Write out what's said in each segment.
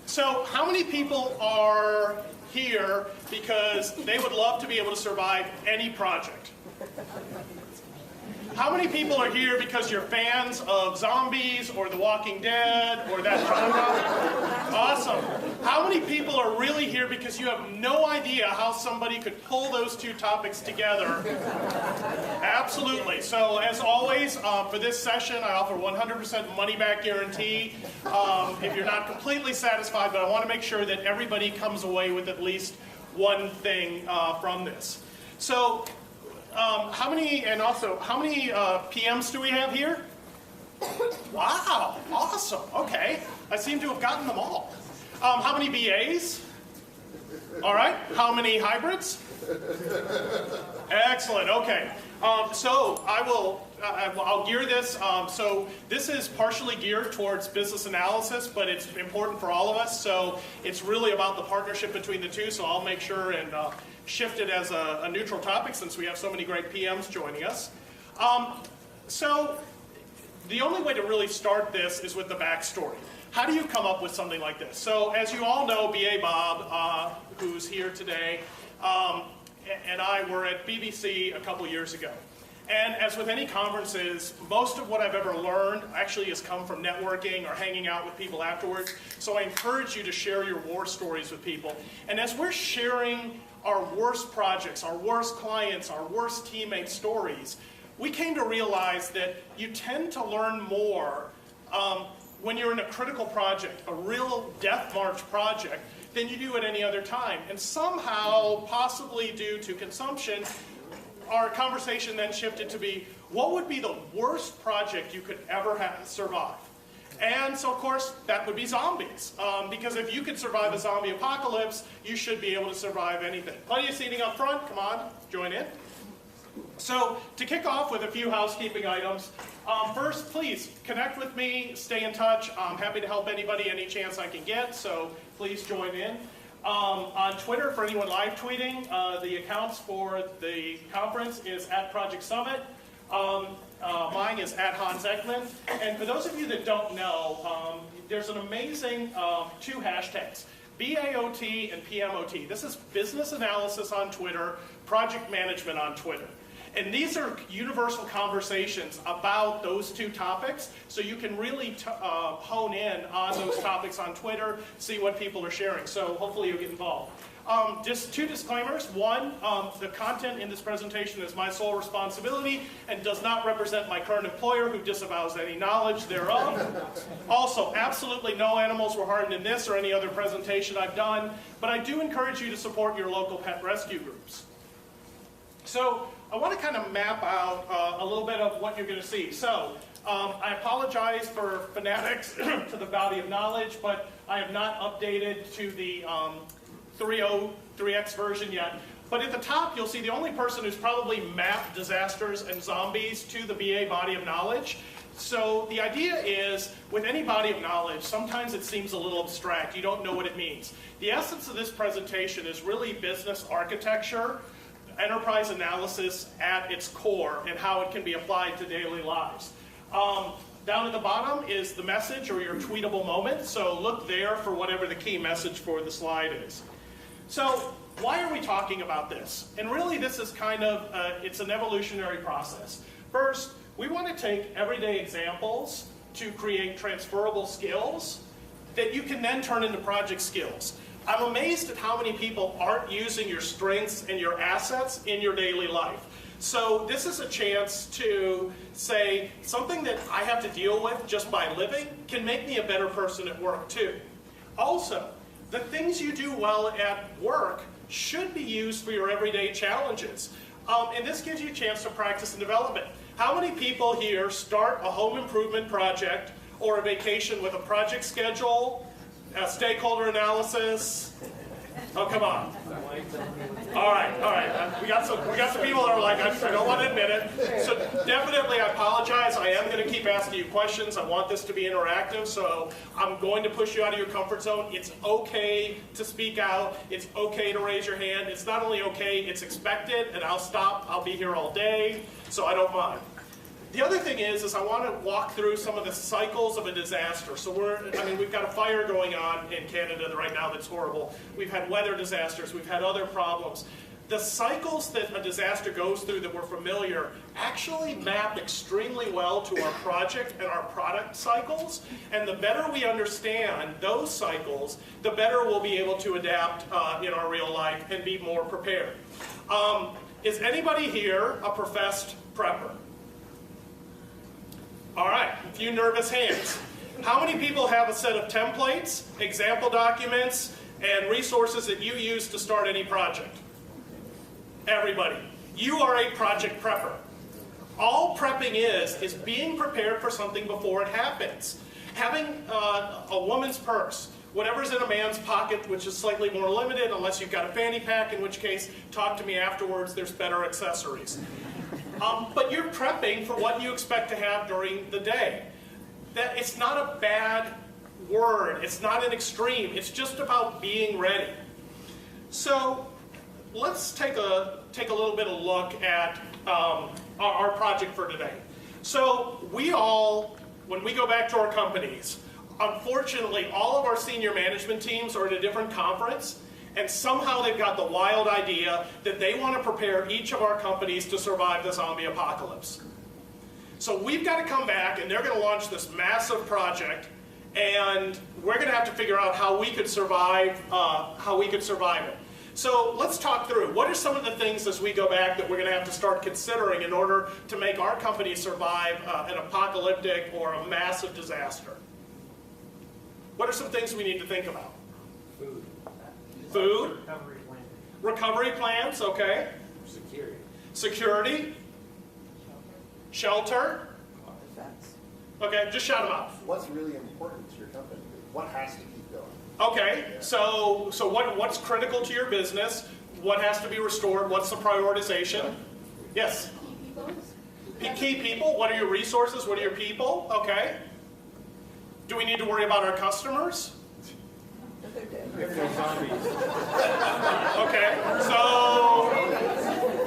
So how many people are here because they would love to be able to survive any project? How many people are here because you're fans of zombies or The Walking Dead or that genre? Awesome. How many people are really here because you have no idea how somebody could pull those two topics together? Absolutely. So as always, for this session, I offer 100% money-back guarantee if you're not completely satisfied, but I want to make sure that everybody comes away with at least one thing from this. So how many PMs do we have here? Wow, awesome. Okay, I seem to have gotten them all. How many BAs? All right, how many hybrids? Excellent, okay. So I'll gear this. So this is partially geared towards business analysis, but it's important for all of us. So it's really about the partnership between the two. So I'll make sure and shift it as a neutral topic since we have so many great PMs joining us. So the only way to really start this is with the backstory. How do you come up with something like this? So as you all know, B.A. Bob, who's here today, and I were at BBC a couple years ago. And as with any conferences, most of what I've ever learned actually has come from networking or hanging out with people afterwards. So I encourage you to share your war stories with people. And as we're sharing our worst projects, our worst clients, our worst teammate stories, we came to realize that you tend to learn more when you're in a critical project, a real death march project, than you do at any other time. And somehow, possibly due to consumption, our conversation then shifted to be, what would be the worst project you could ever survive? And so, of course, that would be zombies. Because if you could survive a zombie apocalypse, you should be able to survive anything. Plenty of seating up front. Come on, join in. So, to kick off with a few housekeeping items, first, please connect with me, stay in touch. I'm happy to help anybody any chance I can get, so please join in. On Twitter, for anyone live tweeting, the accounts for the conference is @ProjectSummit. Mine is @HansEckman. And for those of you that don't know, there's an amazing two hashtags, BAOT and PMOT. This is business analysis on Twitter, project management on Twitter. And these are universal conversations about those two topics, so you can really hone in on those topics on Twitter, see what people are sharing. So hopefully you'll get involved. Just two disclaimers. One, the content in this presentation is my sole responsibility and does not represent my current employer, who disavows any knowledge thereof. Also, absolutely no animals were harmed in this or any other presentation I've done, but I do encourage you to support your local pet rescue groups. So I want to kind of map out a little bit of what you're going to see. So I apologize for fanatics to the body of knowledge, but I have not updated to the 3.0, 3X version yet. But at the top, you'll see the only person who's probably mapped disasters and zombies to the BA body of knowledge. So the idea is, with any body of knowledge, sometimes it seems a little abstract. You don't know what it means. The essence of this presentation is really business architecture, enterprise analysis at its core, and how it can be applied to daily lives. Down at the bottom is the message or your tweetable moment, so look there for whatever the key message for the slide is. So why are we talking about this? And really this is kind of, it's an evolutionary process. First, we want to take everyday examples to create transferable skills that you can then turn into project skills. I'm amazed at how many people aren't using your strengths and your assets in your daily life. So this is a chance to say something that I have to deal with just by living can make me a better person at work too. Also, the things you do well at work should be used for your everyday challenges. And this gives you a chance to practice and development. How many people here start a home improvement project or a vacation with a project schedule, a stakeholder analysis? Oh, come on. All right. We got some people that are like, I don't want to admit it. So definitely, I apologize. I am going to keep asking you questions. I want this to be interactive, so I'm going to push you out of your comfort zone. It's okay to speak out. It's okay to raise your hand. It's not only okay, it's expected, and I'll stop. I'll be here all day, so I don't mind. The other thing is I want to walk through some of the cycles of a disaster. So we've got a fire going on in Canada right now that's horrible. We've had weather disasters, we've had other problems. The cycles that a disaster goes through that we're familiar actually map extremely well to our project and our product cycles. And the better we understand those cycles, the better we'll be able to adapt in our real life and be more prepared. Is anybody here a professed prepper? All right, a few nervous hands. How many people have a set of templates, example documents, and resources that you use to start any project? Everybody. You are a project prepper. All prepping is being prepared for something before it happens. Having a woman's purse, whatever's in a man's pocket, which is slightly more limited unless you've got a fanny pack, in which case, talk to me afterwards, there's better accessories. But you're prepping for what you expect to have during the day. It's not a bad word, it's not an extreme, it's just about being ready. So let's take a little bit of look at our project for today. So when we go back to our companies, unfortunately all of our senior management teams are at a different conference, and somehow they've got the wild idea that they want to prepare each of our companies to survive the zombie apocalypse. So we've got to come back, and they're going to launch this massive project, and we're going to have to figure out how we could survive it. So let's talk through, what are some of the things as we go back that we're going to have to start considering in order to make our company survive an apocalyptic or a massive disaster? What are some things we need to think about? Food. Recovery plans, okay. Security. Shelter. Okay, just shout them out. What's really important to your company? What has to keep going? Okay, so what's critical to your business? What has to be restored? What's the prioritization? Yes? Key people. What are your resources? What are your people? Okay. Do we need to worry about our customers? Okay,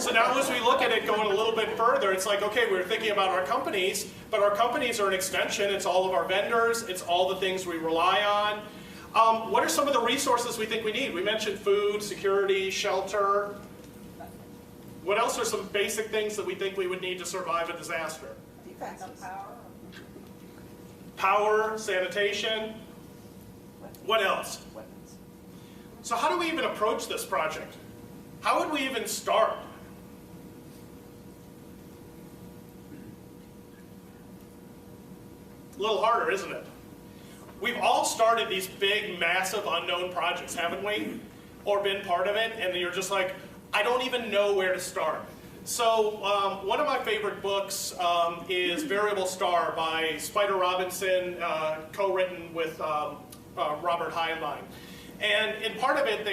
so now as we look at it going a little bit further, it's like, okay, we're thinking about our companies, but our companies are an extension. It's all of our vendors. It's all the things we rely on. What are some of the resources we think we need? We mentioned food, security, shelter. What else are some basic things that we think we would need to survive a disaster? Power, sanitation. What else? So how do we even approach this project? How would we even start? A little harder, isn't it? We've all started these big, massive, unknown projects, haven't we? Or been part of it, and you're just like, I don't even know where to start. So one of my favorite books is Variable Star by Spider Robinson, co-written with Robert Heinlein. And in part of it,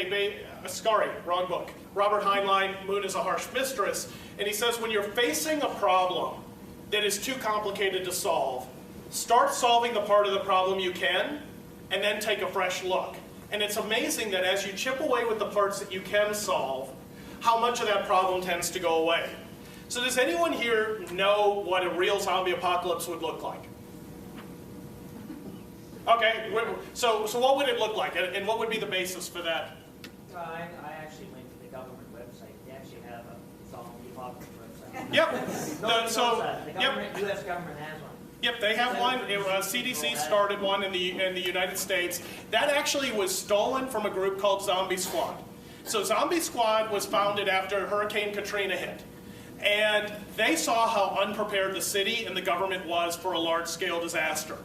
wrong book. Robert Heinlein, Moon is a Harsh Mistress. And he says, when you're facing a problem that is too complicated to solve, start solving the part of the problem you can, and then take a fresh look. And it's amazing that as you chip away with the parts that you can solve, how much of that problem tends to go away. So does anyone here know what a real zombie apocalypse would look like? Okay, so what would it look like, and what would be the basis for that? I actually went to the government website. They actually have a zombie apocalypse website. Yep. The U.S. government has one. Yep, they have one. CDC started one in the United States. That actually was stolen from a group called Zombie Squad. So Zombie Squad was founded after Hurricane Katrina hit. And they saw how unprepared the city and the government was for a large-scale disaster.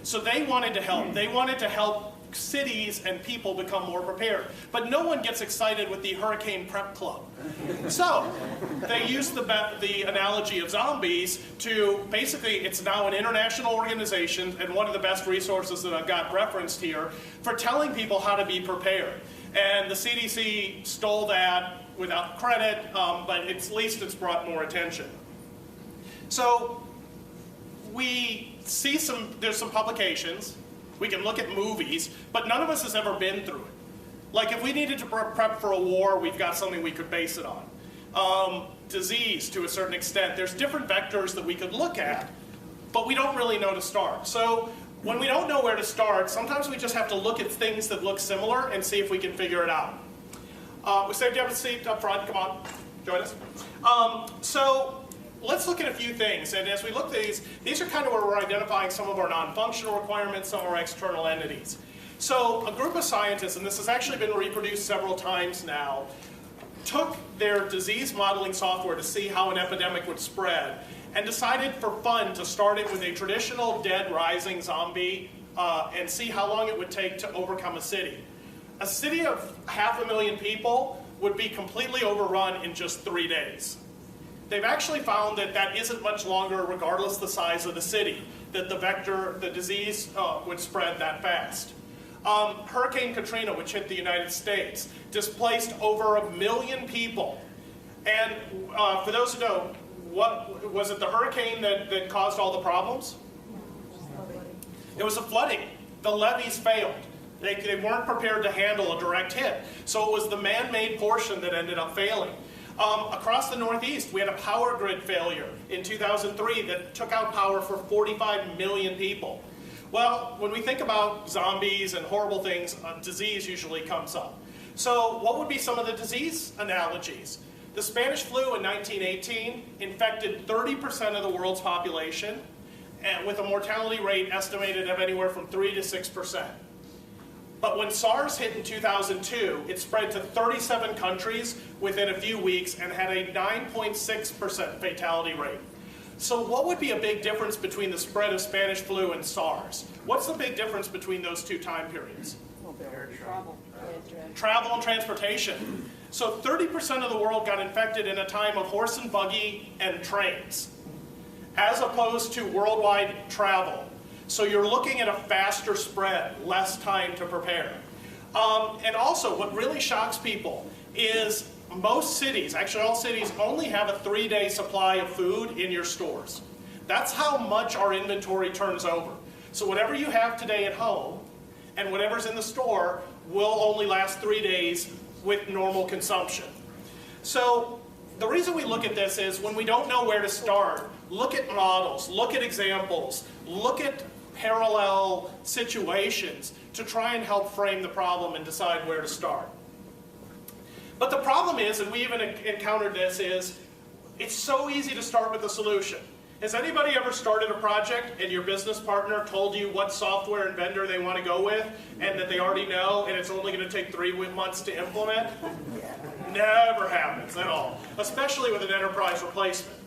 So they wanted to help. They wanted to help cities and people become more prepared. But no one gets excited with the Hurricane Prep Club. So they used the analogy of zombies to basically, it's now an international organization and one of the best resources that I've got referenced here for telling people how to be prepared. And the CDC stole that without credit, but at least it's brought more attention. So we see there's some publications, we can look at movies, but none of us has ever been through it. Like if we needed to prep for a war, we've got something we could base it on. disease to a certain extent. There's different vectors that we could look at, but we don't really know to start. So when we don't know where to start, sometimes we just have to look at things that look similar and see if we can figure it out. We saved you have a seat up front. Come on, join us. So let's look at a few things. And as we look at these are kind of where we're identifying some of our non-functional requirements, some of our external entities. So a group of scientists, and this has actually been reproduced several times now, took their disease modeling software to see how an epidemic would spread and decided for fun to start it with a traditional dead rising zombie and see how long it would take to overcome a city. A city of 500,000 people would be completely overrun in just 3 days. They've actually found that that isn't much longer regardless the size of the city, that the disease would spread that fast. Hurricane Katrina, which hit the United States, displaced over 1 million people. And for those who know, what was it the hurricane that caused all the problems? It was the flooding. The levees failed. They weren't prepared to handle a direct hit. So it was the man-made portion that ended up failing. Across the Northeast, we had a power grid failure in 2003 that took out power for 45 million people. Well, when we think about zombies and horrible things, disease usually comes up. So what would be some of the disease analogies? The Spanish flu in 1918 infected 30% of the world's population, and with a mortality rate estimated of anywhere from 3 to 6%. But when SARS hit in 2002, it spread to 37 countries within a few weeks and had a 9.6% fatality rate. So what would be a big difference between the spread of Spanish flu and SARS? What's the big difference between those two time periods? Travel and transportation. So 30% of the world got infected in a time of horse and buggy and trains, as opposed to worldwide travel. So you're looking at a faster spread, less time to prepare. And also, what really shocks people is most cities, actually all cities, only have a 3-day supply of food in your stores. That's how much our inventory turns over. So whatever you have today at home and whatever's in the store will only last 3 days with normal consumption. So the reason we look at this is when we don't know where to start, look at models, look at examples, look at parallel situations to try and help frame the problem and decide where to start. But the problem is, and we even encountered this, is it's so easy to start with a solution. Has anybody ever started a project and your business partner told you what software and vendor they want to go with and that they already know and it's only going to take 3 months to implement? Never happens at all, especially with an enterprise replacement.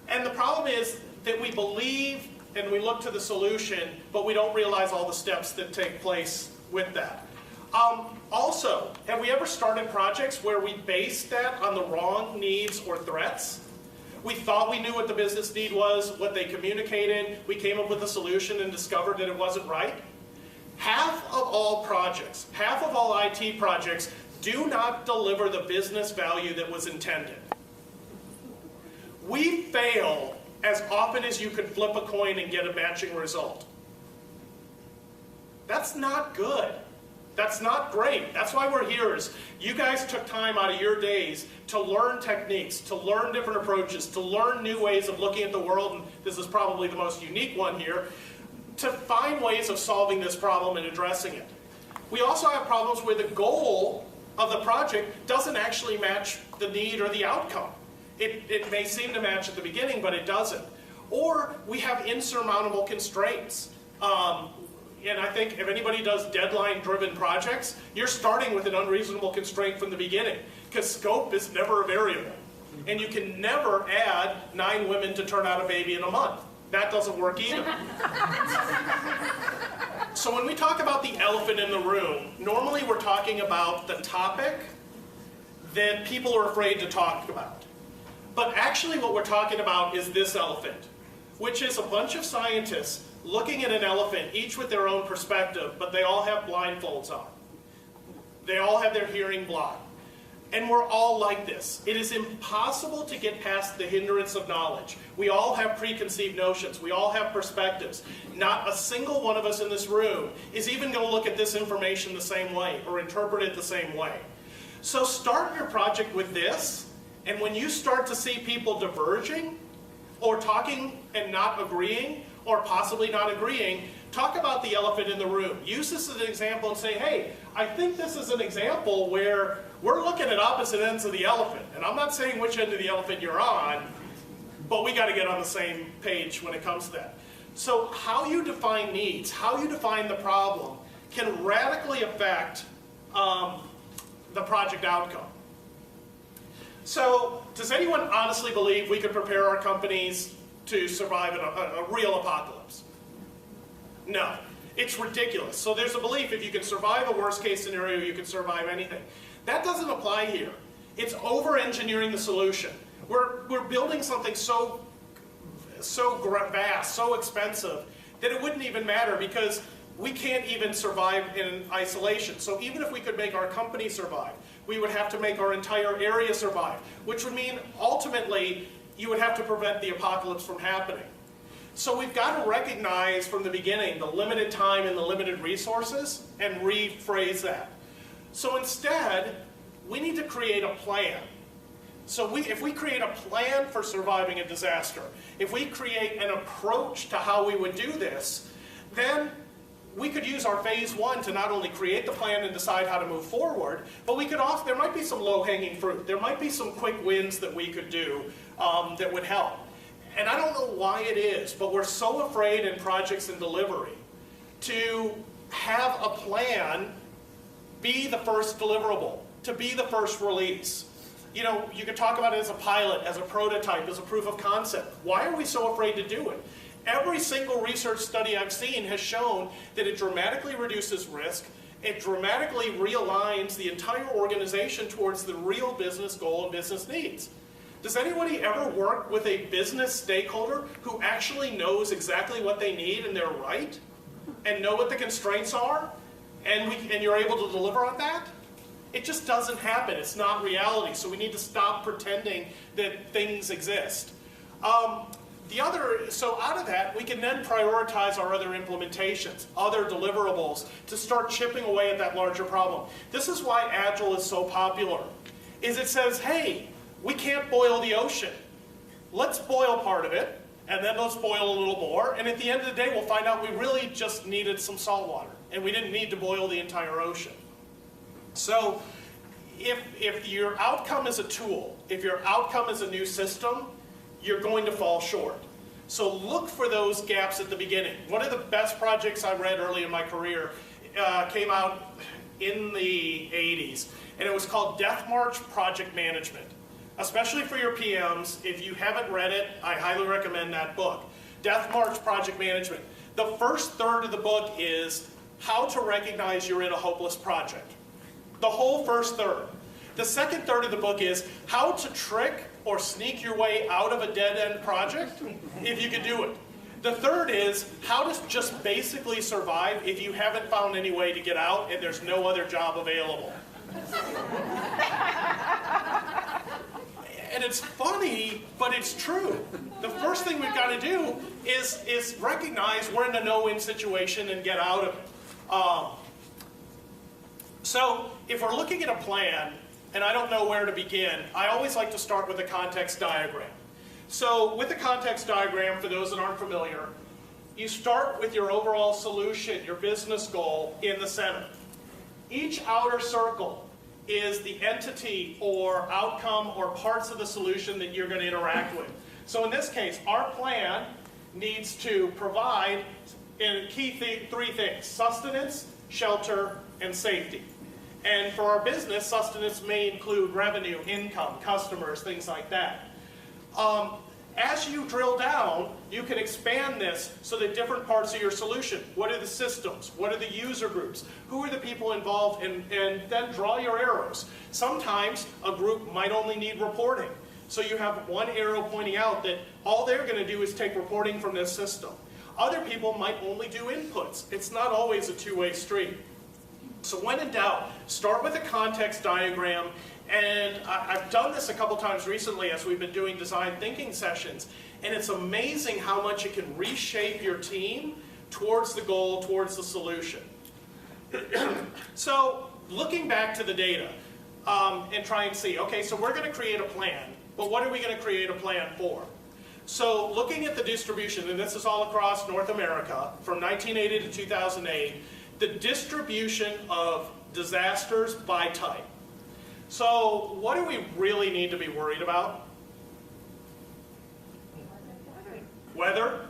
And the problem is that we believe and we look to the solution, but we don't realize all the steps that take place with that. Also, have we ever started projects where we based that on the wrong needs or threats? We thought we knew what the business need was, what they communicated, we came up with a solution and discovered that it wasn't right. Half of all projects, half of all IT projects do not deliver the business value that was intended. We fail as often as you could flip a coin and get a matching result. That's not good. That's not great. That's why we're here. Is you guys took time out of your days to learn techniques, to learn different approaches, to learn new ways of looking at the world, and this is probably the most unique one here, to find ways of solving this problem and addressing it. We also have problems where the goal of the project doesn't actually match the need or the outcome. It may seem to match at the beginning, but it doesn't. Or we have insurmountable constraints. And I think if anybody does deadline-driven projects, you're starting with an unreasonable constraint from the beginning, because scope is never a variable. And you can never add 9 women to turn out a baby in a month. That doesn't work either. So when we talk about the elephant in the room, normally we're talking about the topic that people are afraid to talk about. But actually what we're talking about is this elephant, which is a bunch of scientists looking at an elephant, each with their own perspective, but they all have blindfolds on. They all have their hearing blocked. And we're all like this. It is impossible to get past the hindrance of knowledge. We all have preconceived notions. We all have perspectives. Not a single one of us in this room is even going to look at this information the same way or interpret it the same way. So start your project with this And when you start to see people diverging, or talking and not agreeing, or possibly not agreeing, talk about the elephant in the room. Use this as an example and say, hey, I think this is an example where we're looking at opposite ends of the elephant. And I'm not saying which end of the elephant you're on, but we got to get on the same page when it comes to that. So how you define needs, how you define the problem, can radically affect the project outcome. So does anyone honestly believe we could prepare our companies to survive a real apocalypse? No. It's ridiculous. So there's a belief if you can survive a worst case scenario, you can survive anything. That doesn't apply here. It's over-engineering the solution. We're building something so vast, so expensive, that it wouldn't even matter because we can't even survive in isolation. So even if we could make our company survive, we would have to make our entire area survive, which would mean ultimately you would have to prevent the apocalypse from happening. So we've got to recognize from the beginning the limited time and the limited resources and rephrase that. So instead, we need to create a plan. So if we create a plan for surviving a disaster, if we create an approach to how we would do this, then we could use our phase one to not only create the plan and decide how to move forward, but we could also, there might be some low-hanging fruit. There might be some quick wins that we could do that would help. And I don't know why it is, but we're so afraid in projects and delivery to have a plan be the first deliverable, to be the first release. You know, you could talk about it as a pilot, as a prototype, as a proof of concept. Why are we so afraid to do it? Every single research study I've seen has shown that it dramatically reduces risk, it dramatically realigns the entire organization towards the real business goal and business needs. Does anybody ever work with a business stakeholder who actually knows exactly what they need and they're right, and know what the constraints are, and you're able to deliver on that? It just doesn't happen. It's not reality. So we need to stop pretending that things exist. So out of that, we can then prioritize our other implementations, other deliverables, to start chipping away at that larger problem. This is why Agile is so popular, is it says, hey, we can't boil the ocean. Let's boil part of it, and then let's boil a little more, and at the end of the day, we'll find out we really just needed some salt water, and we didn't need to boil the entire ocean. So if your outcome is a tool, if your outcome is a new system, you're going to fall short. So look for those gaps at the beginning. One of the best projects I read early in my career came out in the 80s, and it was called Death March Project Management. Especially for your PMs, if you haven't read it, I highly recommend that book. Death March Project Management. The first third of the book is how to recognize you're in a hopeless project. The whole first third. The second third of the book is how to trick or sneak your way out of a dead-end project, if you can do it. The third is how to just basically survive if you haven't found any way to get out and there's no other job available. And it's funny, but it's true. The first thing we've got to do is recognize we're in a no-win situation and get out of it. So if we're looking at a plan, and I don't know where to begin, I always like to start with a context diagram. So with the context diagram, for those that aren't familiar, you start with your overall solution, your business goal, in the center. Each outer circle is the entity or outcome or parts of the solution that you're going to interact with. So in this case, our plan needs to provide three things: sustenance, shelter, and safety. And for our business, sustenance may include revenue, income, customers, things like that. As you drill down, you can expand this so that different parts of your solution, what are the systems, what are the user groups, who are the people involved, and then draw your arrows. Sometimes a group might only need reporting. So you have one arrow pointing out that all they're going to do is take reporting from this system. Other people might only do inputs. It's not always a two-way street. So when in doubt, start with a context diagram. And I've done this a couple times recently as we've been doing design thinking sessions. And it's amazing how much it can reshape your team towards the goal, towards the solution. So looking back to the data, and try and see, okay, so we're going to create a plan, but what are we going to create a plan for? So looking at the distribution, and this is all across North America, from 1980 to 2008, the distribution of disasters by type. So what do we really need to be worried about? Weather.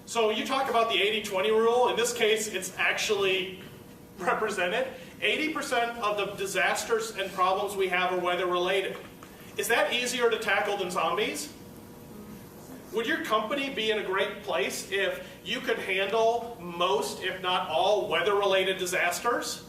So you talk about the 80-20 rule. In this case, it's actually represented. 80% of the disasters and problems we have are weather related. Is that easier to tackle than zombies? Would your company be in a great place if you could handle most, if not all, weather-related disasters?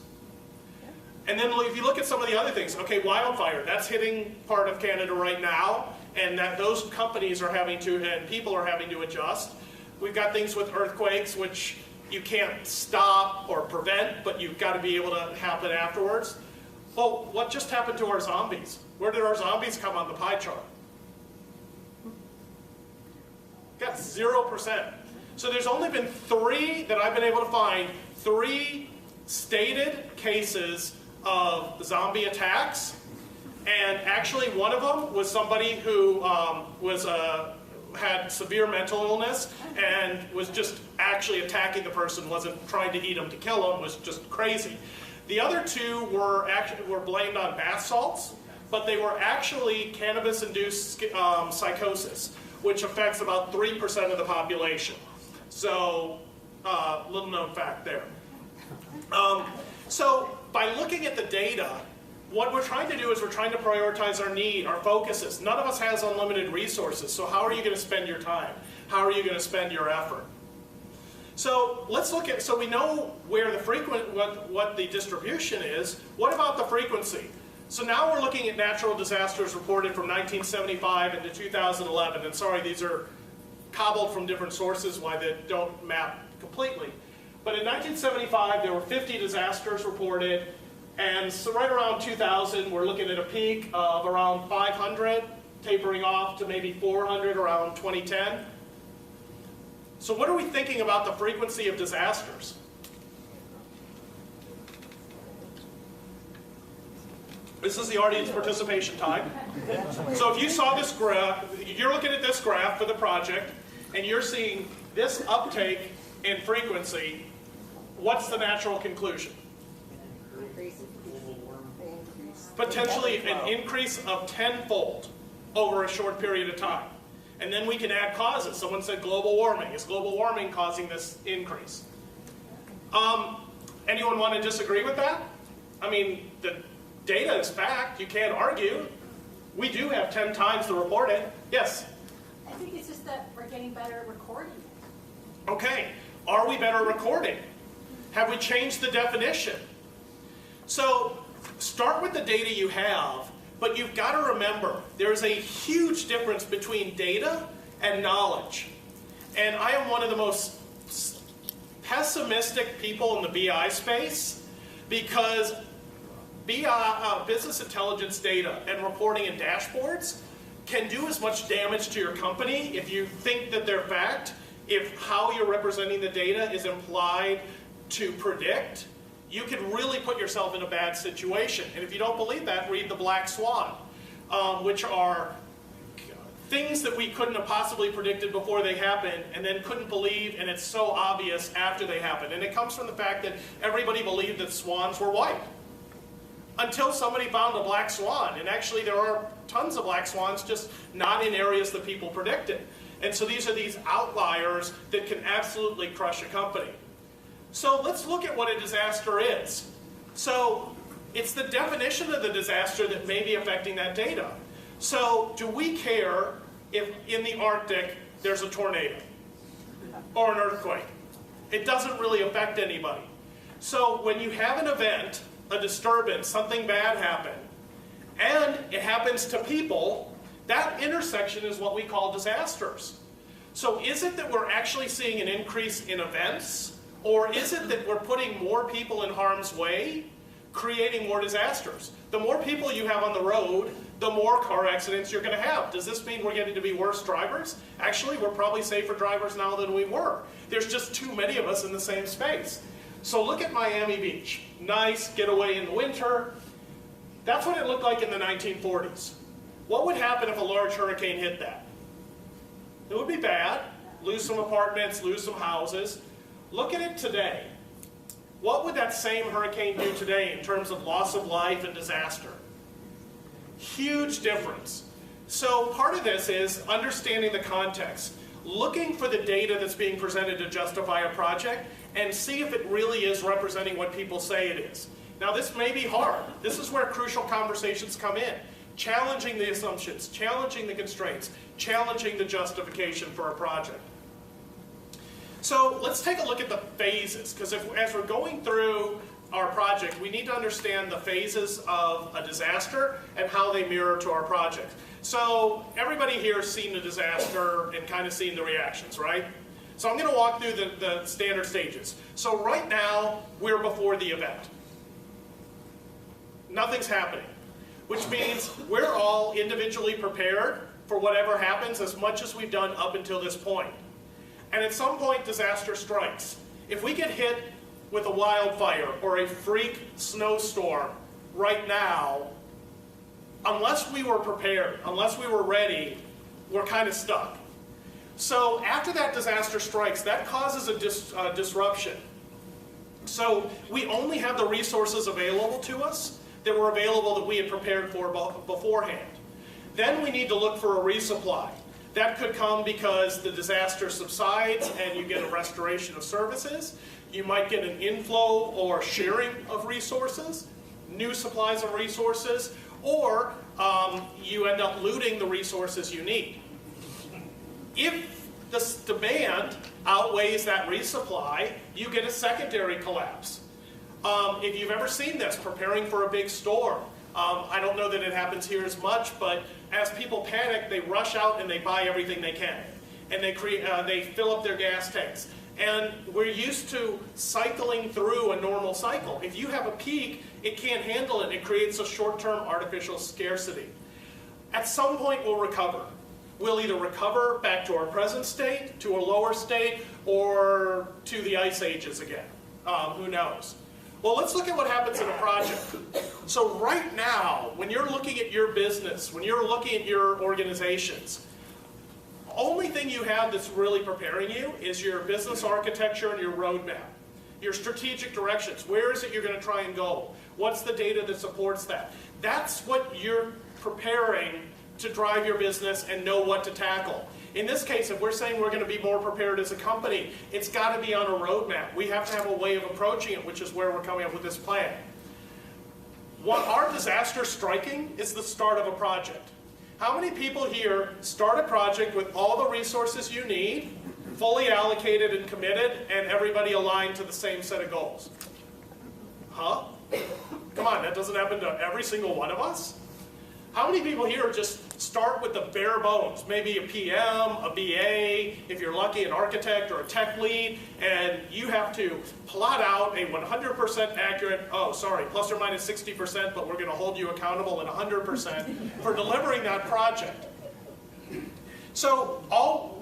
And then if you look at some of the other things, okay, wildfire, that's hitting part of Canada right now, and that those companies are having to, and people are having to adjust. We've got things with earthquakes, which you can't stop or prevent, but you've got to be able to happen afterwards. Well, what just happened to our zombies? Where did our zombies come on the pie chart? Got 0%. So there's only been 3 that I've been able to find, 3 stated cases of zombie attacks. And actually one of them was somebody who had severe mental illness and was just actually attacking the person, wasn't trying to eat them to kill them, was just crazy. The other 2 were blamed on bath salts, but they were actually cannabis-induced psychosis, which affects about 3% of the population. So, little known fact there. So, by looking at the data, what we're trying to do is we're trying to prioritize our need, our focuses. None of us has unlimited resources, so how are you going to spend your time? How are you going to spend your effort? So let's look at, so we know where the what the distribution is. What about the frequency? So now we're looking at natural disasters reported from 1975 into 2011. And sorry, these are cobbled from different sources, why they don't map completely. But in 1975, there were 50 disasters reported. And so right around 2000, we're looking at a peak of around 500, tapering off to maybe 400 around 2010. So what are we thinking about the frequency of disasters? This is the audience participation time. So if you saw this graph, you're looking at this graph for the project, and you're seeing this uptake in frequency, what's the natural conclusion? Potentially an increase of 10-fold over a short period of time. And then we can add causes. Someone said global warming. Is global warming causing this increase? Anyone want to disagree with that? I mean, the data is fact. You can't argue. We do have 10 times the reported. Yes? I think it's just that we're getting better at recording it. Okay. Are we better recording? Have we changed the definition? So start with the data you have, but you've got to remember there's a huge difference between data and knowledge. And I am one of the most pessimistic people in the BI space because business intelligence data and reporting and dashboards can do as much damage to your company if you think that they're fact, if how you're representing the data is implied to predict. You could really put yourself in a bad situation. And if you don't believe that, read the Black Swan, which are things that we couldn't have possibly predicted before they happened and then couldn't believe, and it's so obvious after they happened. And it comes from the fact that everybody believed that swans were white until somebody found a black swan. And actually there are tons of black swans, just not in areas that people predicted. And so these are these outliers that can absolutely crush a company. So let's look at what a disaster is. So it's the definition of the disaster that may be affecting that data. So do we care if in the Arctic there's a tornado or an earthquake? It doesn't really affect anybody. So when you have an event, a disturbance, something bad happened, and it happens to people, that intersection is what we call disasters. So is it that we're actually seeing an increase in events? Or is it that we're putting more people in harm's way, creating more disasters? The more people you have on the road, the more car accidents you're going to have. Does this mean we're getting to be worse drivers? Actually, we're probably safer drivers now than we were. There's just too many of us in the same space. So look at Miami Beach. Nice getaway in the winter. That's what it looked like in the 1940s. What would happen if a large hurricane hit that? It would be bad. Lose some apartments, lose some houses. Look at it today. What would that same hurricane do today in terms of loss of life and disaster? Huge difference. So part of this is understanding the context, looking for the data that's being presented to justify a project, and see if it really is representing what people say it is. Now this may be hard. This is where crucial conversations come in. Challenging the assumptions, challenging the constraints, challenging the justification for a project. So let's take a look at the phases, because as we're going through our project, we need to understand the phases of a disaster and how they mirror to our project. So everybody here has seen the disaster and kind of seen the reactions, right? So I'm going to walk through the standard stages. So right now, we're before the event. Nothing's happening, which means we're all individually prepared for whatever happens as much as we've done up until this point. And at some point, disaster strikes. If we get hit with a wildfire or a freak snowstorm right now, unless we were prepared, unless we were ready, we're kind of stuck. So after that disaster strikes, that causes a disruption. So we only have the resources available to us that were available that we had prepared for beforehand. Then we need to look for a resupply. That could come because the disaster subsides and you get a restoration of services. You might get an inflow or sharing of resources, new supplies of resources, or you end up looting the resources you need. If this demand outweighs that resupply, you get a secondary collapse. If you've ever seen this, preparing for a big storm, I don't know that it happens here as much, but as people panic, they rush out and they buy everything they can. And they fill up their gas tanks. And we're used to cycling through a normal cycle. If you have a peak, it can't handle it. It creates a short-term artificial scarcity. At some point, we'll recover. We'll either recover back to our present state, to a lower state, or to the ice ages again. Who knows? Well, let's look at what happens in a project. So right now, when you're looking at your business, when you're looking at your organizations, the only thing you have that's really preparing you is your business architecture and your roadmap, your strategic directions. Where is it you're going to try and go? What's the data that supports that? That's what you're preparing to drive your business and know what to tackle. In this case, if we're saying we're going to be more prepared as a company, it's got to be on a roadmap. We have to have a way of approaching it, which is where we're coming up with this plan. What our disaster striking is the start of a project. How many people here start a project with all the resources you need, fully allocated and committed, and everybody aligned to the same set of goals? Huh? Come on, that doesn't happen to every single one of us? How many people here just start with the bare bones? Maybe a PM, a BA, if you're lucky, an architect or a tech lead, and you have to plot out a 100% accurate, plus or minus 60%, but we're going to hold you accountable at 100% for delivering that project. So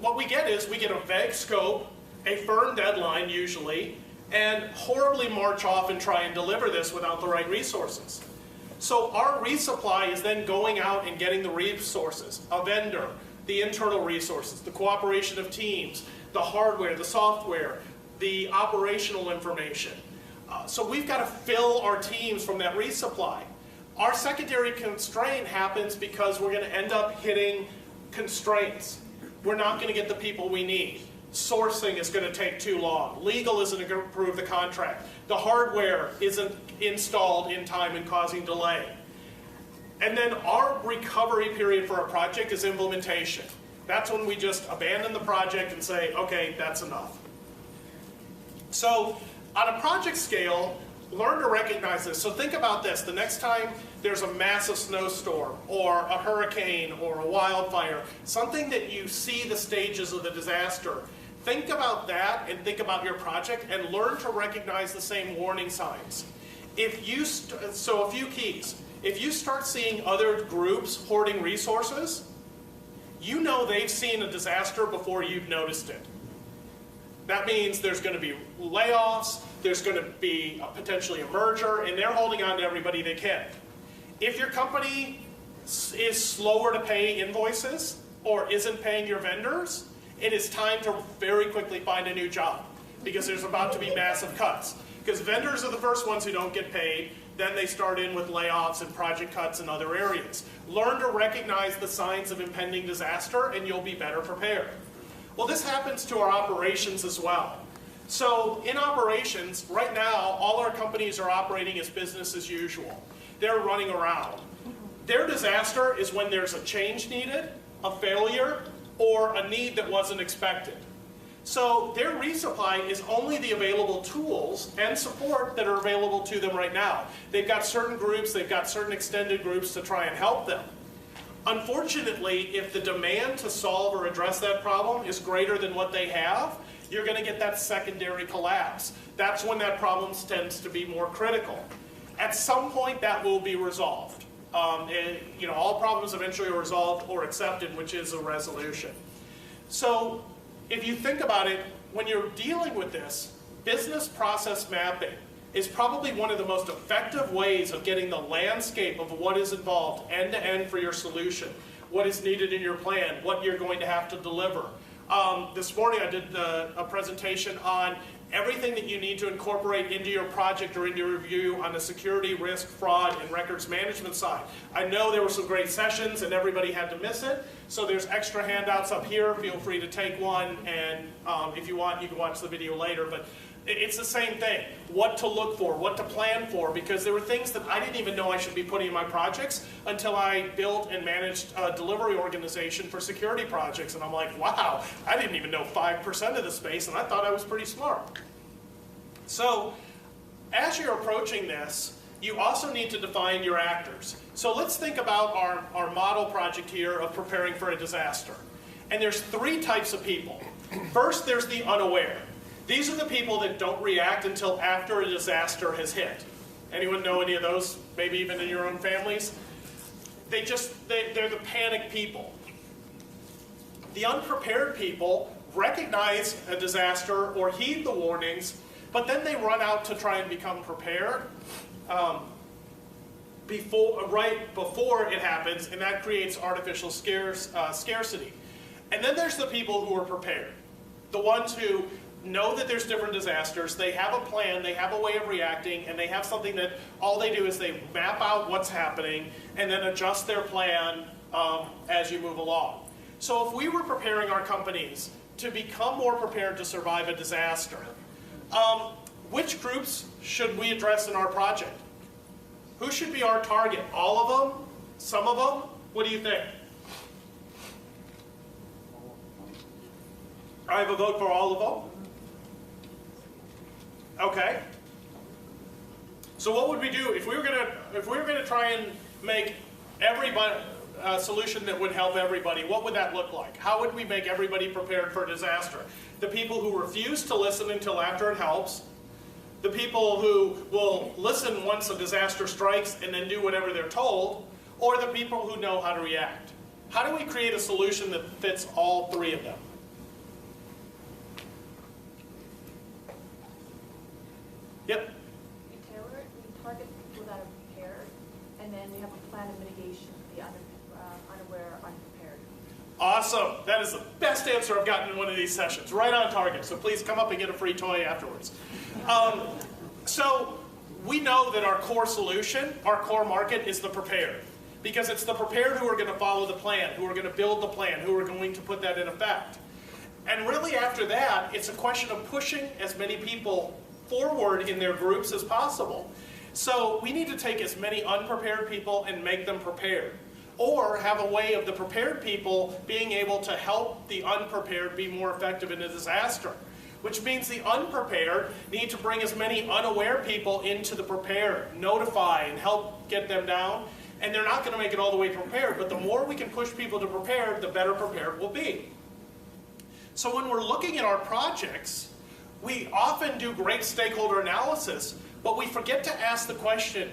what we get is we get a vague scope, a firm deadline usually, and horribly march off and try and deliver this without the right resources. So our resupply is then going out and getting the resources, a vendor, the internal resources, the cooperation of teams, the hardware, the software, the operational information. So we've got to fill our teams from that resupply. Our secondary constraint happens because we're going to end up hitting constraints. We're not going to get the people we need. Sourcing is going to take too long. Legal isn't going to approve the contract. The hardware isn't installed in time and causing delay. And then our recovery period for a project is implementation. That's when we just abandon the project and say, okay, that's enough. So on a project scale, learn to recognize this. So think about this. The next time there's a massive snowstorm or a hurricane or a wildfire, something that you see the stages of the disaster, think about that and think about your project and learn to recognize the same warning signs. So a few keys. If you start seeing other groups hoarding resources, you know they've seen a disaster before you've noticed it. That means there's going to be layoffs, there's going to be potentially a merger, and they're holding on to everybody they can. If your company is slower to pay invoices or isn't paying your vendors, it is time to very quickly find a new job because there's about to be massive cuts. Because vendors are the first ones who don't get paid, then they start in with layoffs and project cuts in other areas. Learn to recognize the signs of impending disaster and you'll be better prepared. Well, this happens to our operations as well. So in operations, right now, all our companies are operating as business as usual. They're running around. Their disaster is when there's a change needed, a failure, or a need that wasn't expected. So their resupply is only the available tools and support that are available to them right now. They've got certain groups, they've got certain extended groups to try and help them. Unfortunately, if the demand to solve or address that problem is greater than what they have, you're going to get that secondary collapse. That's when that problem tends to be more critical. At some point, that will be resolved. All problems eventually are resolved or accepted, which is a resolution. So if you think about it, when you're dealing with this, business process mapping is probably one of the most effective ways of getting the landscape of what is involved end to end for your solution, what is needed in your plan, what you're going to have to deliver. This morning I did a presentation on everything that you need to incorporate into your project or into your review on the security, risk, fraud, and records management side. I know there were some great sessions and everybody had to miss it, so there's extra handouts up here. Feel free to take one, and if you want, you can watch the video later. But it's the same thing. What to look for, what to plan for, because there were things that I didn't even know I should be putting in my projects until I built and managed a delivery organization for security projects. And I'm like, wow, I didn't even know 5% of the space, and I thought I was pretty smart. So as you're approaching this, you also need to define your actors. So let's think about our model project here of preparing for a disaster. And there's 3 types of people. First, there's the unaware. These are the people that don't react until after a disaster has hit. Anyone know any of those, maybe even in your own families? They're the panic people. The unprepared people recognize a disaster or heed the warnings, but then they run out to try and become prepared right before it happens, and that creates artificial scarcity. And then there's the people who are prepared, the ones who know that there's different disasters, they have a plan, they have a way of reacting, and they have something that all they do is they map out what's happening and then adjust their plan as you move along. So if we were preparing our companies to become more prepared to survive a disaster, which groups should we address in our project? Who should be our target? All of them? Some of them? What do you think? I have a vote for all of them. Okay. So what would we do if we were going to try and make everybody a solution that would help everybody? What would that look like? How would we make everybody prepared for a disaster? The people who refuse to listen until after it helps, the people who will listen once a disaster strikes and then do whatever they're told, or the people who know how to react. How do we create a solution that fits all 3 of them? Yep. We tailor it, we target people that are prepared, and then we have a plan of mitigation, the unaware, unprepared. Awesome. That is the best answer I've gotten in one of these sessions. Right on target. So please come up and get a free toy afterwards. So we know that our core solution, our core market is the prepared. Because it's the prepared who are going to follow the plan, who are going to build the plan, who are going to put that in effect. And really after that, it's a question of pushing as many people forward in their groups as possible. So we need to take as many unprepared people and make them prepared. Or have a way of the prepared people being able to help the unprepared be more effective in a disaster. Which means the unprepared need to bring as many unaware people into the prepared, notify and help get them down. And they're not going to make it all the way prepared, but the more we can push people to prepared, the better prepared we'll be. So when we're looking at our projects, we often do great stakeholder analysis, but we forget to ask the question,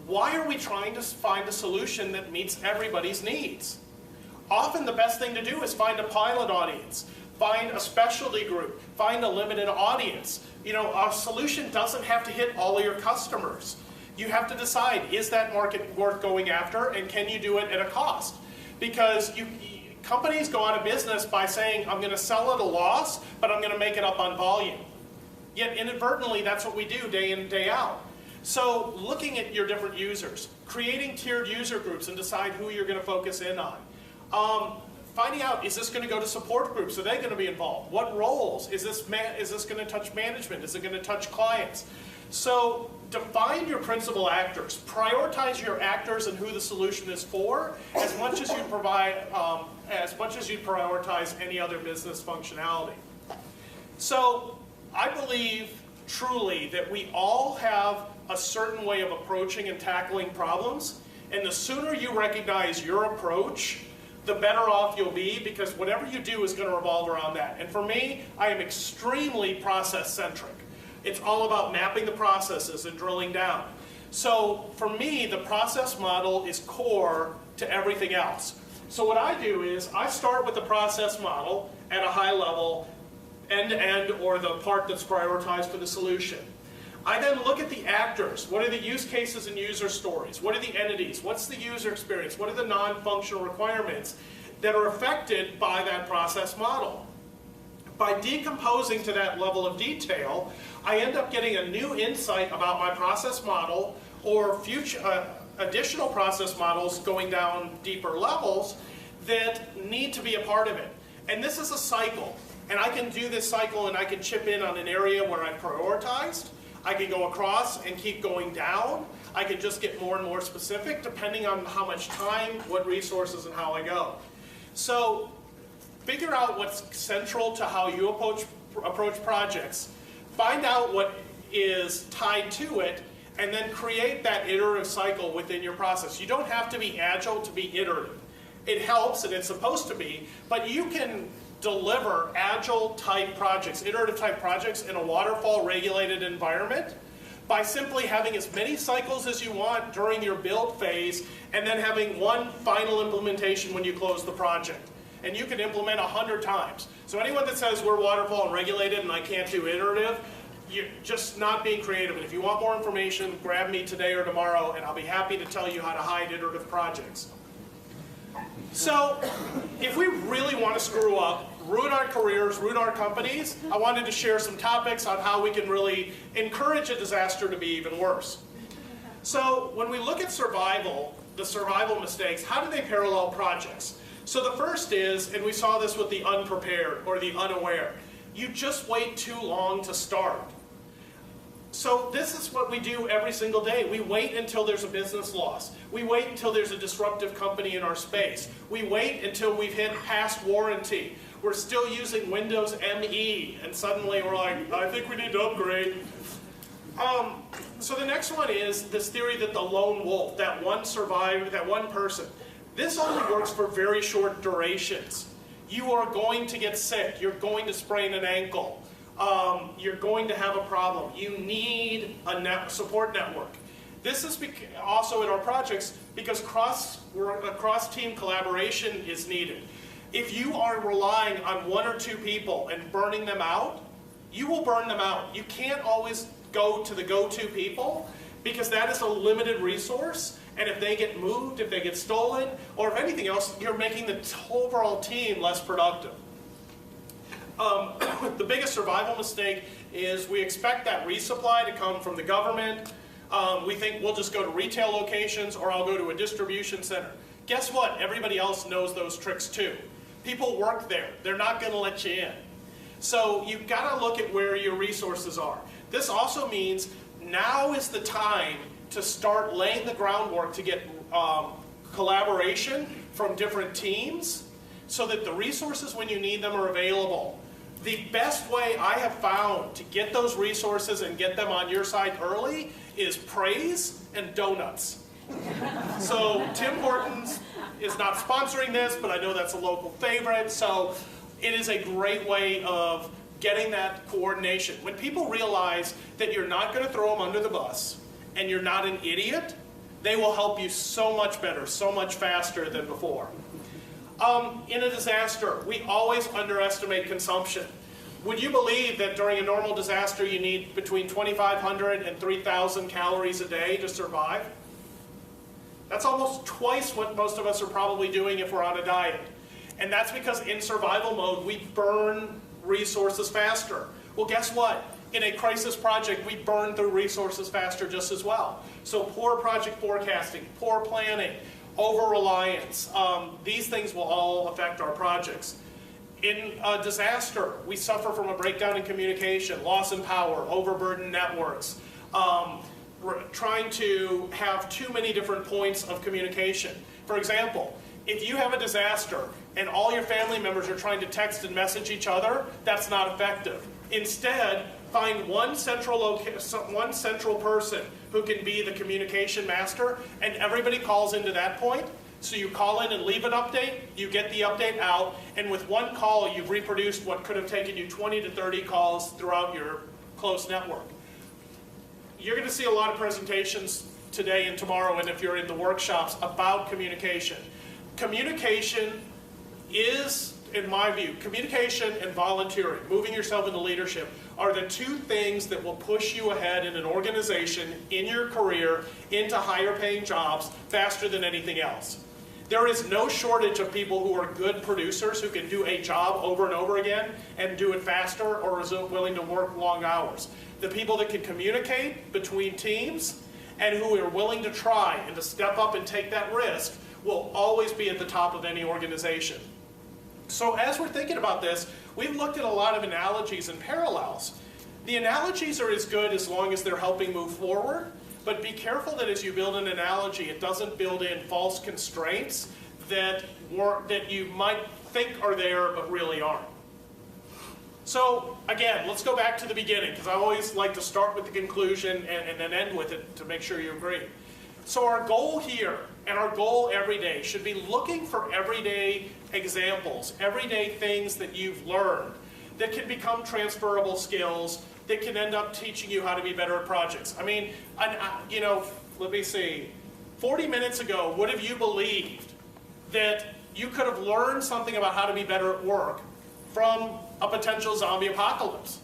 why are we trying to find a solution that meets everybody's needs? Often the best thing to do is find a pilot audience, find a specialty group, find a limited audience. You know, our solution doesn't have to hit all of your customers. you have to decide, is that market worth going after, and can you do it at a cost? Because companies go out of business by saying, I'm going to sell at a loss, but I'm going to make it up on volume. Yet inadvertently, that's what we do day in and day out. So looking at your different users, creating tiered user groups and decide who you're going to focus in on. Finding out, is this going to go to support groups? Are they going to be involved? What roles? Is this going to touch management? Is it going to touch clients? So define your principal actors. Prioritize your actors and who the solution is for, as much as you prioritize any other business functionality. So I believe truly that we all have a certain way of approaching and tackling problems, and the sooner you recognize your approach, the better off you'll be, because whatever you do is going to revolve around that. And for me, I am extremely process-centric. It's all about mapping the processes and drilling down. So for me, the process model is core to everything else. So what I do is I start with the process model at a high level, end-to-end, or the part that's prioritized for the solution. I then look at the actors. What are the use cases and user stories? What are the entities? What's the user experience? What are the non-functional requirements that are affected by that process model? By decomposing to that level of detail, I end up getting a new insight about my process model, or future additional process models going down deeper levels that need to be a part of it. And this is a cycle. And I can do this cycle and I can chip in on an area where I prioritized. I can go across and keep going down. I can just get more and more specific depending on how much time, what resources, and how I go. So figure out what's central to how you approach projects. Find out what is tied to it, and then create that iterative cycle within your process. You don't have to be agile to be iterative. It helps, and it's supposed to be, but you can deliver agile type projects, iterative type projects in a waterfall regulated environment by simply having as many cycles as you want during your build phase, and then having one final implementation when you close the project. And you can implement 100 times. So anyone that says we're waterfall and regulated and I can't do iterative, you're just not being creative. And if you want more information, grab me today or tomorrow, and I'll be happy to tell you how to hide iterative projects. So if we really want to screw up, ruin our careers, ruin our companies, I wanted to share some topics on how we can really encourage a disaster to be even worse. So when we look at survival, the survival mistakes, how do they parallel projects? So the first is, and we saw this with the unprepared or the unaware, you just wait too long to start. So this is what we do every single day. We wait until there's a business loss. We wait until there's a disruptive company in our space. We wait until we've hit past warranty. We're still using Windows ME, and suddenly we're like, I think we need to upgrade. So the next one is this theory that the lone wolf, that one survivor, that one person, this only works for very short durations. You are going to get sick. You're going to sprain an ankle. You're going to have a problem. You need a support network. This is also in our projects because cross-team collaboration is needed. If you are relying on one or two people and burning them out, you will burn them out. You can't always go to the go-to people because that is a limited resource. And if they get moved, if they get stolen, or if anything else, you're making the overall team less productive. The biggest survival mistake is we expect that resupply to come from the government. We think we'll just go to retail locations or I'll go to a distribution center. Guess what? Everybody else knows those tricks too. People work there. They're not going to let you in. So you've got to look at where your resources are. This also means now is the time to start laying the groundwork to get collaboration from different teams so that the resources when you need them are available. The best way I have found to get those resources and get them on your side early is praise and donuts. So Tim Hortons is not sponsoring this, but I know that's a local favorite. So it is a great way of getting that coordination. When people realize that you're not going to throw them under the bus and you're not an idiot, they will help you so much better, so much faster than before. In a disaster, we always underestimate consumption. Would you believe that during a normal disaster you need between 2,500 and 3,000 calories a day to survive? That's almost twice what most of us are probably doing if we're on a diet. And that's because in survival mode, we burn resources faster. Well, guess what? In a crisis project, we burn through resources faster just as well. So poor project forecasting, poor planning, over-reliance, these things will all affect our projects. In a disaster, we suffer from a breakdown in communication, loss in power, overburdened networks, trying to have too many different points of communication. For example, if you have a disaster and all your family members are trying to text and message each other, that's not effective. Instead, find one central person who can be the communication master, and everybody calls into that point. So you call in and leave an update, you get the update out, and with one call you've reproduced what could have taken you 20 to 30 calls throughout your close network. You're going to see a lot of presentations today and tomorrow, and if you're in the workshops, about communication. Communication is, in my view, communication and volunteering, moving yourself into leadership, are the two things that will push you ahead in an organization, in your career, into higher paying jobs faster than anything else. There is no shortage of people who are good producers who can do a job over and over again and do it faster or is willing to work long hours. The people that can communicate between teams and who are willing to try and to step up and take that risk will always be at the top of any organization. So as we're thinking about this, we've looked at a lot of analogies and parallels. The analogies are as good as long as they're helping move forward, but be careful that as you build an analogy, it doesn't build in false constraints that you might think are there but really aren't. So again, let's go back to the beginning, because I always like to start with the conclusion and then end with it to make sure you agree. So our goal here, and our goal every day, should be looking for everyday examples, everyday things that you've learned that can become transferable skills that can end up teaching you how to be better at projects. I mean, let me see, 40 minutes ago, would have you believed that you could have learned something about how to be better at work from a potential zombie apocalypse?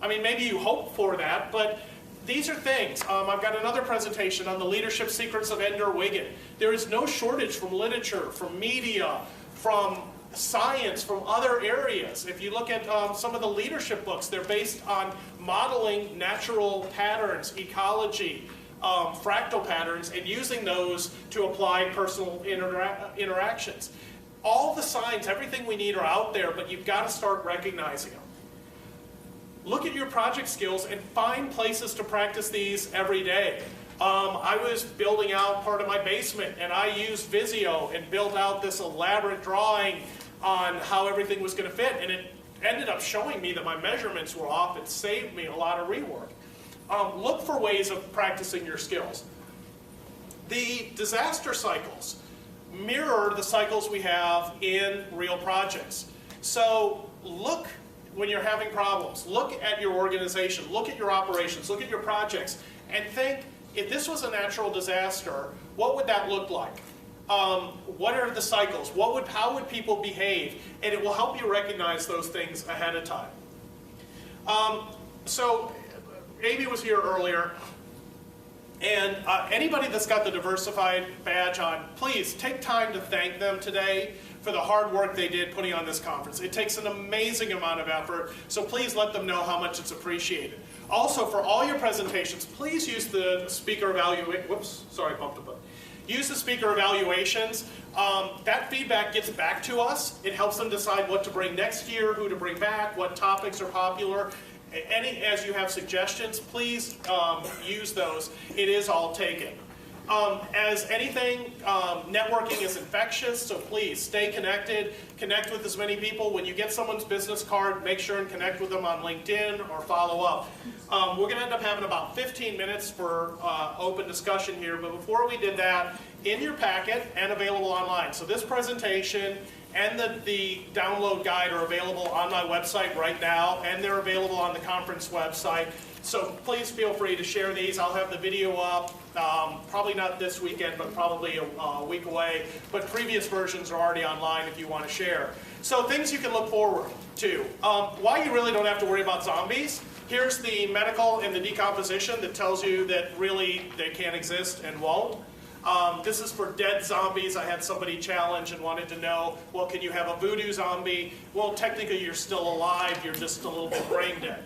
I mean, maybe you hoped for that, but these are things. I've got another presentation on the leadership secrets of Ender Wiggin. There is no shortage from literature, from media, from science, from other areas. If you look at some of the leadership books, they're based on modeling natural patterns, ecology, fractal patterns, and using those to apply personal interactions. All the signs, everything we need are out there, but you've got to start recognizing them. Look at your project skills and find places to practice these every day. I was building out part of my basement, and I used Visio and built out this elaborate drawing on how everything was going to fit, and it ended up showing me that my measurements were off. It saved me a lot of rework. Look for ways of practicing your skills. The disaster cycles mirror the cycles we have in real projects. So look when you're having problems, look at your organization, look at your operations, look at your projects, and think, if this was a natural disaster, what would that look like? What are the cycles? How would people behave? And it will help you recognize those things ahead of time. So Amy was here earlier, and anybody that's got the Diversified badge on, please take time to thank them today for the hard work they did putting on this conference. It takes an amazing amount of effort, so please let them know how much it's appreciated. Also, for all your presentations, please use the speaker evaluation. Whoops, sorry, bumped the button. Use the speaker evaluations. That feedback gets back to us. It helps them decide what to bring next year, who to bring back, what topics are popular. As you have suggestions, please use those. It is all taken. As anything, networking is infectious, so please stay connected, connect with as many people. When you get someone's business card, make sure and connect with them on LinkedIn or follow up. We're going to end up having about 15 minutes for open discussion here, but before we did that, in your packet and available online. So this presentation and the download guide are available on my website right now, and they're available on the conference website. So please feel free to share these. I'll have the video up probably not this weekend, but probably a week away. But previous versions are already online if you want to share. So things you can look forward to. Why you really don't have to worry about zombies. Here's the medical and the decomposition that tells you that really they can't exist and won't. This is for dead zombies. I had somebody challenge and wanted to know, well, can you have a voodoo zombie? Well, technically you're still alive, you're just a little bit brain dead.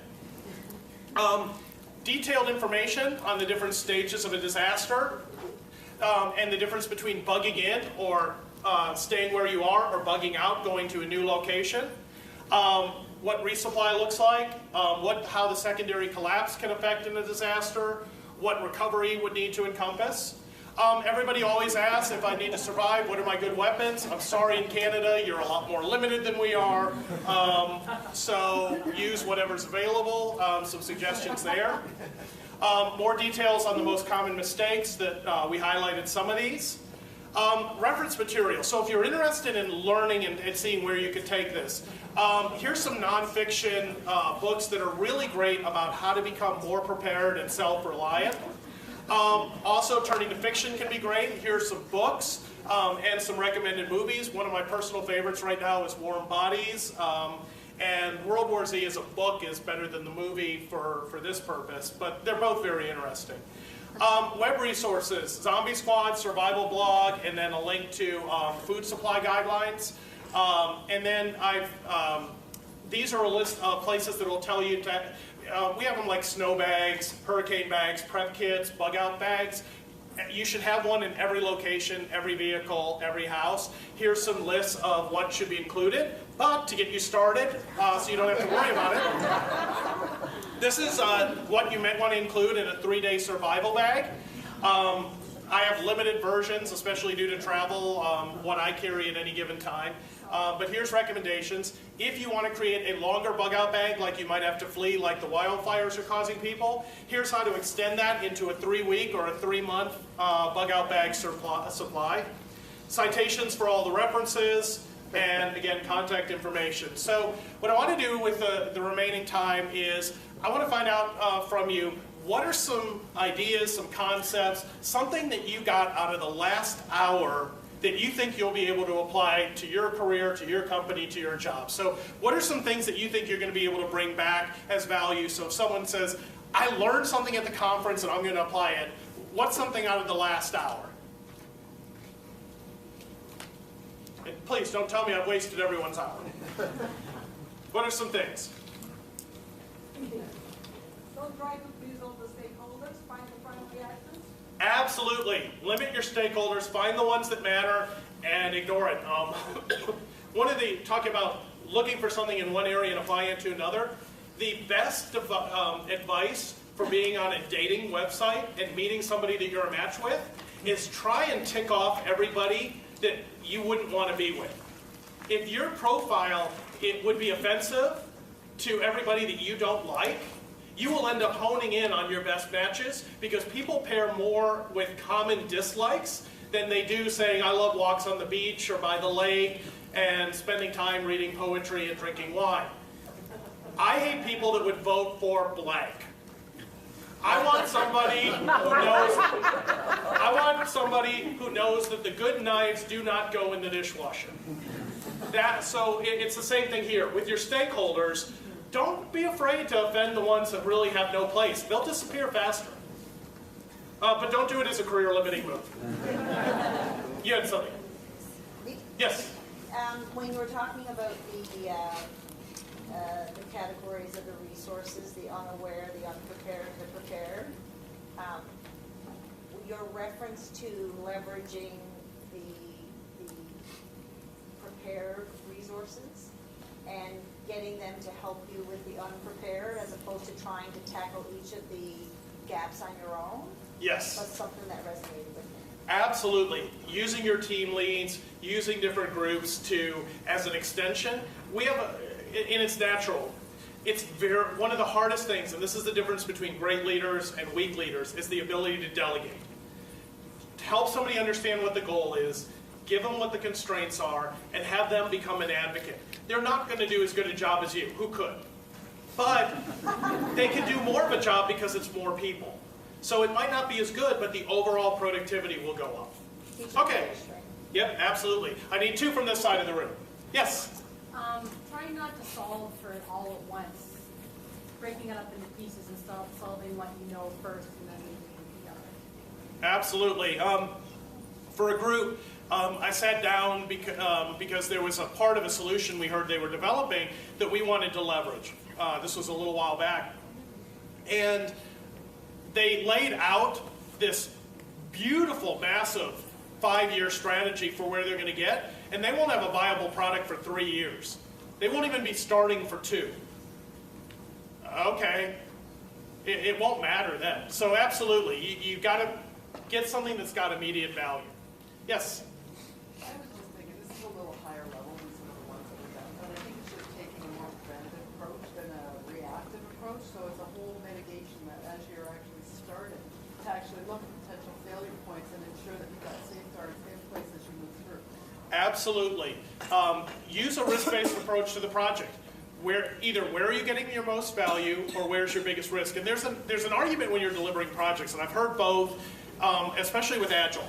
Detailed information on the different stages of a disaster and the difference between bugging in or staying where you are or bugging out, going to a new location. What resupply looks like, how the secondary collapse can affect in a disaster, what recovery would need to encompass. Everybody always asks if I need to survive, what are my good weapons? I'm sorry, in Canada, you're a lot more limited than we are. So use whatever's available, some suggestions there. More details on the most common mistakes that we highlighted some of these. Reference material. So if you're interested in learning and seeing where you could take this, here's some nonfiction books that are really great about how to become more prepared and self-reliant. Also, turning to fiction can be great. Here's some books and some recommended movies. One of my personal favorites right now is Warm Bodies. And World War Z as a book is better than the movie for this purpose, but they're both very interesting. Web resources, Zombie Squad, Survival Blog, and then a link to food supply guidelines. And then these are a list of places that will tell you to, we have them like snow bags, hurricane bags, prep kits, bug out bags. You should have one in every location, every vehicle, every house. Here's some lists of what should be included, but to get you started, so you don't have to worry about it. This is what you might want to include in a 3-day survival bag. I have limited versions, especially due to travel, what I carry at any given time. But here's recommendations. If you want to create a longer bug out bag, like you might have to flee, like the wildfires are causing people, here's how to extend that into a 3-week or a 3-month bug out bag supply. Citations for all the references, and again, contact information. So what I want to do with the remaining time is I want to find out from you, what are some ideas, some concepts, something that you got out of the last hour that you think you'll be able to apply to your career, to your company, to your job. So what are some things that you think you're going to be able to bring back as value? So if someone says, I learned something at the conference and I'm going to apply it, what's something out of the last hour? And please don't tell me I've wasted everyone's hour. What are some things? Don't try to please all the stakeholders, find the primary actors. Absolutely. Limit your stakeholders, find the ones that matter, and ignore it. Talking about looking for something in one area and applying it to another, the best advice for being on a dating website and meeting somebody that you're a match with is try and tick off everybody that you wouldn't want to be with. If your profile, it would be offensive to everybody that you don't like, you will end up honing in on your best matches because people pair more with common dislikes than they do saying, I love walks on the beach or by the lake and spending time reading poetry and drinking wine. I hate people that would vote for blank. I want somebody who knows that the good knives do not go in the dishwasher. So it's the same thing here. With your stakeholders, don't be afraid to offend the ones that really have no place. They'll disappear faster. But don't do it as a career-limiting move. You had something? Yes? When you were talking about the categories of the resources, the unaware, the unprepared, the prepared, your reference to leveraging the prepared resources and getting them to help you with the unprepared as opposed to trying to tackle each of the gaps on your own? Yes. That's something that resonated with me. Absolutely. Using your team leads, using different groups as an extension. We have, and it's natural. It's one of the hardest things, and this is the difference between great leaders and weak leaders, is the ability to delegate. To help somebody understand what the goal is, give them what the constraints are, and have them become an advocate. They're not going to do as good a job as you. Who could? But they can do more of a job because it's more people. So it might not be as good, but the overall productivity will go up. Okay. Yep, absolutely. I need 2 from this side of the room. Yes? Trying not to solve for it all at once, breaking it up into pieces and solving what you know first and then moving together. Absolutely. For a group, I sat down because there was a part of a solution we heard they were developing that we wanted to leverage. This was a little while back. And they laid out this beautiful, massive 5-year strategy for where they're going to get, and they won't have a viable product for 3 years. They won't even be starting for 2. Okay. It won't matter then. So absolutely, you've got to get something that's got immediate value. Yes? I was just thinking, this is a little higher level than some of the ones that we've done, but I think it's just taking a more preventative approach than a reactive approach. So it's a whole mitigation that as you're actually starting, to actually look at potential failure points and ensure that you've got safeguards in place as you move through. Absolutely. Use a risk-based approach to the project. Where are you getting your most value, or where's your biggest risk? And there's an argument when you're delivering projects, and I've heard both, especially with Agile.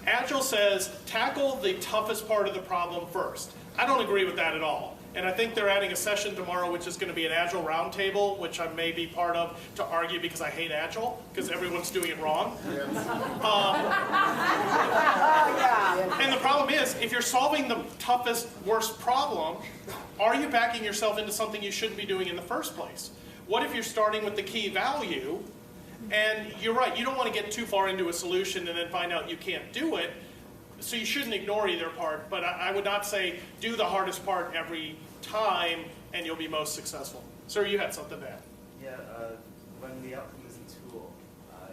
Agile says, tackle the toughest part of the problem first. I don't agree with that at all. And I think they're adding a session tomorrow, which is going to be an Agile roundtable, which I may be part of to argue because I hate Agile, because everyone's doing it wrong. And the problem is, if you're solving the toughest, worst problem, are you backing yourself into something you shouldn't be doing in the first place? What if you're starting with the key value, and you're right, you don't want to get too far into a solution and then find out you can't do it, so you shouldn't ignore either part, but I would not say do the hardest part every time and you'll be most successful. Sir, you had something to add. Yeah, when the outcome is a tool,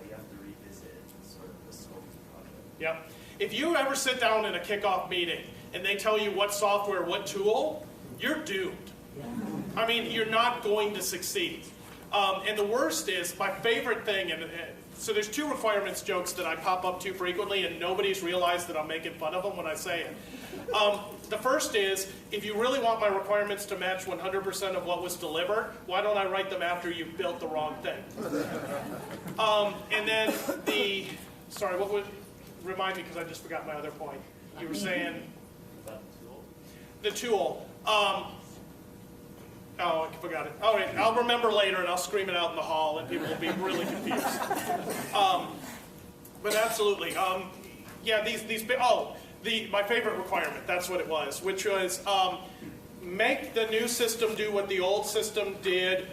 you have to revisit sort of the scope of the project. Yep. If you ever sit down in a kickoff meeting and they tell you what software, what tool, you're doomed. I mean, you're not going to succeed. And the worst is, my favorite thing, so there's 2 requirements jokes that I pop up to frequently, and nobody's realized that I'm making fun of them when I say it. The first is, if you really want my requirements to match 100% of what was delivered, why don't I write them after you've built the wrong thing? And then sorry, what would, remind me because I just forgot my other point. You were saying? About the tool? The tool. Oh, I forgot it. All right, I'll remember later and I'll scream it out in the hall and people will be really confused. But absolutely. Yeah, my favorite requirement, that's what it was, which was make the new system do what the old system did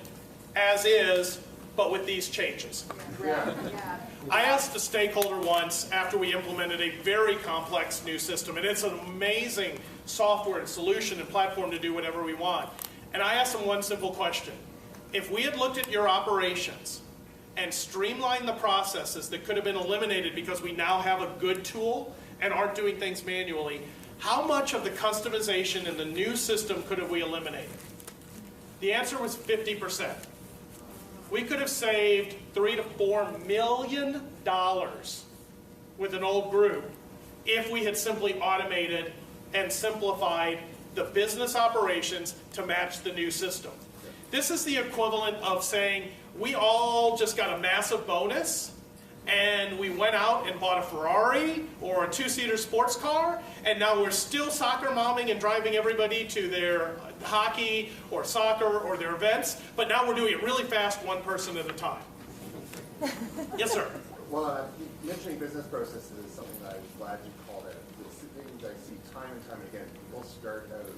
as is, but with these changes. Yeah. I asked a stakeholder once after we implemented a very complex new system, and it's an amazing software and solution and platform to do whatever we want. And I asked them one simple question. If we had looked at your operations and streamlined the processes that could have been eliminated because we now have a good tool and aren't doing things manually, how much of the customization in the new system could have we eliminated? The answer was 50%. We could have saved $3 to $4 million with an old group if we had simply automated and simplified the business operations to match the new system. This is the equivalent of saying we all just got a massive bonus and we went out and bought a Ferrari or a 2-seater sports car, and now we're still soccer momming and driving everybody to their hockey or soccer or their events, but now we're doing it really fast, one person at a time. Yes, sir? Well, mentioning business processes is something that I was glad you called it. It's things I see time and time again. People start out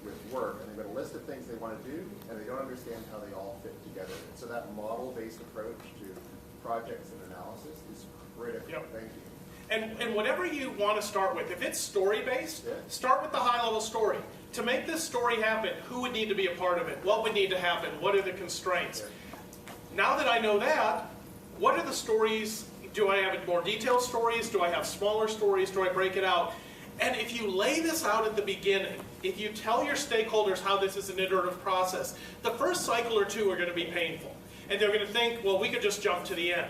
with work and they've got a list of things they want to do and they don't understand how they all fit together. And so that model-based approach to projects and analysis is critical. Yep. Thank you. And whatever you want to start with, if it's story-based, start with the high-level story. To make this story happen, who would need to be a part of it? What would need to happen? What are the constraints? Now that I know that, what are the stories? Do I have more detailed stories? Do I have smaller stories? Do I break it out? And if you lay this out at the beginning, if you tell your stakeholders how this is an iterative process, the first cycle or 2 are going to be painful. And they're going to think, well, we could just jump to the end.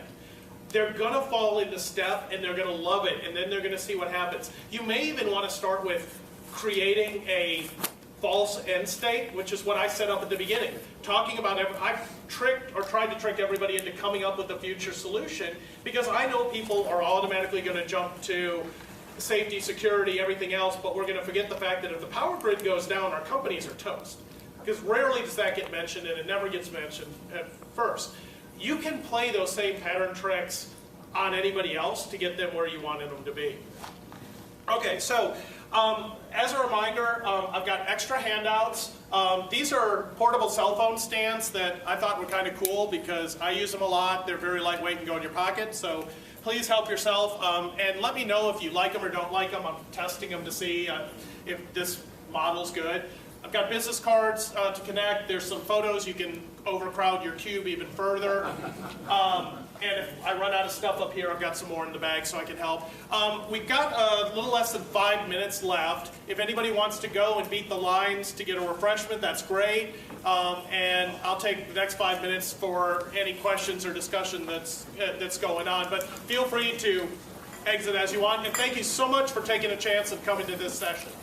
They're going to fall into step and they're going to love it, and then they're going to see what happens. You may even want to start with creating a false end state, which is what I set up at the beginning. Talking about, I've tricked or tried to trick everybody into coming up with a future solution because I know people are automatically going to jump to safety, security, everything else, but we're going to forget the fact that if the power grid goes down, our companies are toast. Because rarely does that get mentioned, and it never gets mentioned at first. You can play those same pattern tricks on anybody else to get them where you wanted them to be. Okay, so as a reminder, I've got extra handouts. These are portable cell phone stands that I thought were kind of cool because I use them a lot. They're very lightweight and go in your pocket, so please help yourself. And let me know if you like them or don't like them. I'm testing them to see if this model's good. I've got business cards to connect. There's some photos. You can overcrowd your cube even further. And if I run out of stuff up here, I've got some more in the bag so I can help. We've got a little less than 5 minutes left. If anybody wants to go and beat the lines to get a refreshment, that's great. And I'll take the next 5 minutes for any questions or discussion that's going on. But feel free to exit as you want. And thank you so much for taking a chance of coming to this session.